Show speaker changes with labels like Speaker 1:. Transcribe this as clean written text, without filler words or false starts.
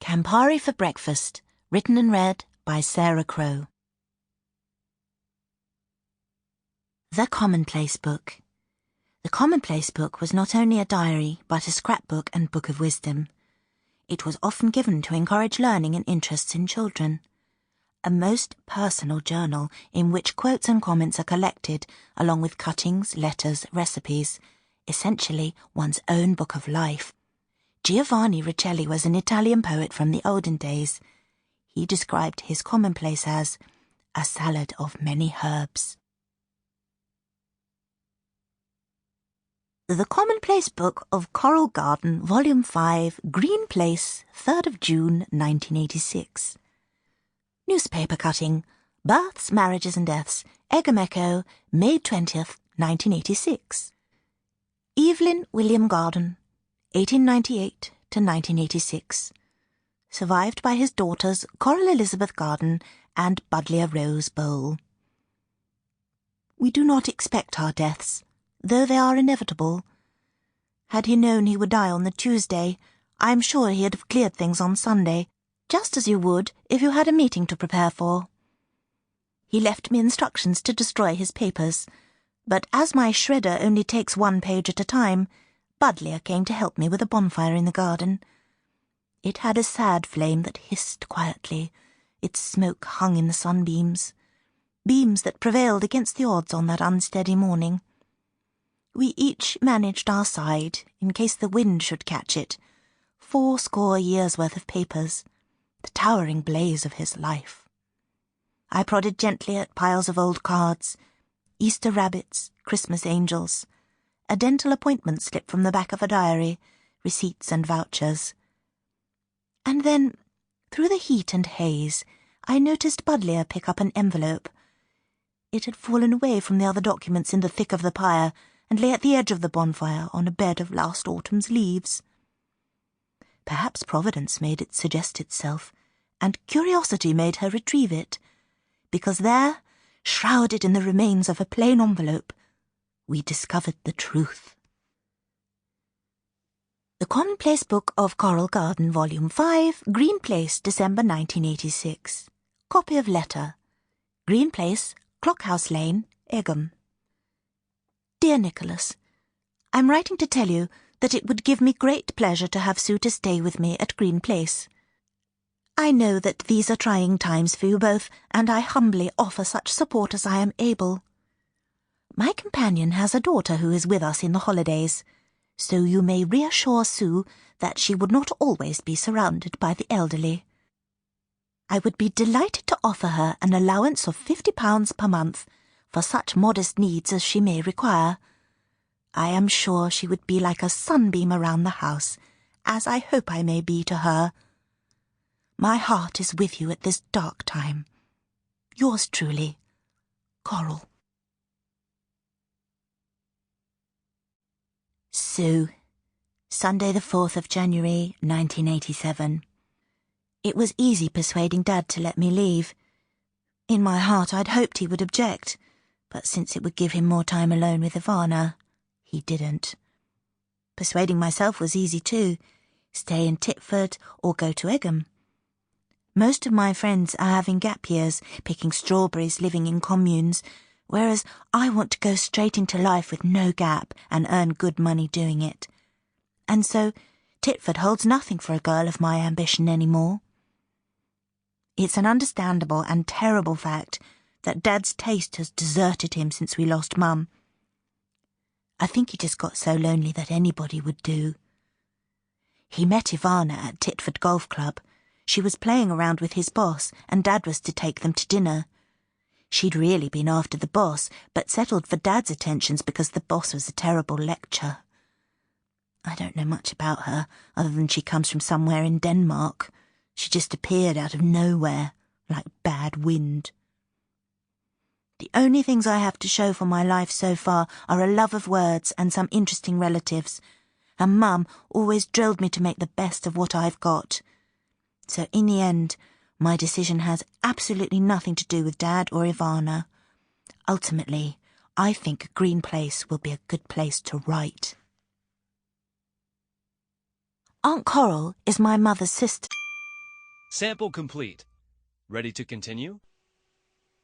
Speaker 1: Campari for Breakfast, written and read by Sara Crowe. The Commonplace Book. The Commonplace Book was not only a diary, but a scrapbook and book of wisdom. It was often given to encourage learning and interests in children. A most personal journal in which quotes and comments are collected, along with cuttings, letters, recipes, essentially one's own book of life. Giovanni Riccielli was an Italian poet from the olden days. He described his commonplace as a salad of many herbs. The Commonplace Book of Coral Garden, Volume 5, Green Place, 3rd of June, 1986. Newspaper cutting, Births, Marriages and Deaths, Egham Echo, May 20th, 1986. Evelyn William Garden, 1898 to 1986. Survived by his daughters Coral Elizabeth Garden and Budleigh Rose Bowl. We do not expect our deaths, though they are inevitable. Had he known he would die on the Tuesday, I am sure he'd have cleared things on Sunday, just as you would if you had a meeting to prepare for. He left me instructions to destroy his papers, but as my shredder only takes one page at a time, Budleigh came to help me with a bonfire in the garden. It had a sad flame that hissed quietly. Its smoke hung in the sunbeams, beams that prevailed against the odds on that unsteady morning. We each managed our side, in case the wind should catch it, 80 years' worth of papers, the towering blaze of his life. I prodded gently at piles of old cards, Easter rabbits, Christmas angels, a dental appointment slip from the back of a diary, receipts and vouchers. And then, through the heat and haze, I noticed Budleigh pick up an envelope. It had fallen away from the other documents in the thick of the pyre and lay at the edge of the bonfire on a bed of last autumn's leaves. Perhaps Providence made it suggest itself, and curiosity made her retrieve it, because there, shrouded in the remains of a plain envelope, we discovered the truth. The Commonplace Book of Coral Garden, Volume 5, Green Place, December 1986. Copy of letter. Green Place, Clockhouse Lane, Egham. Dear Nicholas, I'm writing to tell you that it would give me great pleasure to have Sue to stay with me at Green Place. I know that these are trying times for you both, and I humbly offer such support as I am able. My companion has a daughter who is with us in the holidays, so you may reassure Sue that she would not always be surrounded by the elderly. I would be delighted to offer her an allowance of £50 per month for such modest needs as she may require. I am sure she would be like a sunbeam around the house, as I hope I may be to her. My heart is with you at this dark time. Yours truly, Coral. Sue, Sunday the 4th of January, 1987. It was easy persuading Dad to let me leave. In my heart I'd hoped he would object, but since it would give him more time alone with Ivana, he didn't. Persuading myself was easy too. Stay in Titford or go to Egham. Most of my friends are having gap years, picking strawberries, living in communes, whereas I want to go straight into life with no gap and earn good money doing it. And so Titford holds nothing for a girl of my ambition anymore. It's an understandable and terrible fact that Dad's taste has deserted him since we lost Mum. I think he just got so lonely that anybody would do. He met Ivana at Titford Golf Club. She was playing around with his boss, and Dad was to take them to dinner. She'd really been after the boss, but settled for Dad's attentions because the boss was a terrible lecturer. I don't know much about her, other than she comes from somewhere in Denmark. She just appeared out of nowhere, like bad wind. The only things I have to show for my life so far are a love of words and some interesting relatives, and Mum always drilled me to make the best of what I've got. So in the end, my decision has absolutely nothing to do with Dad or Ivana. Ultimately, I think Green Place will be a good place to write. Aunt Coral is my mother's sister.
Speaker 2: Sample complete. Ready to continue?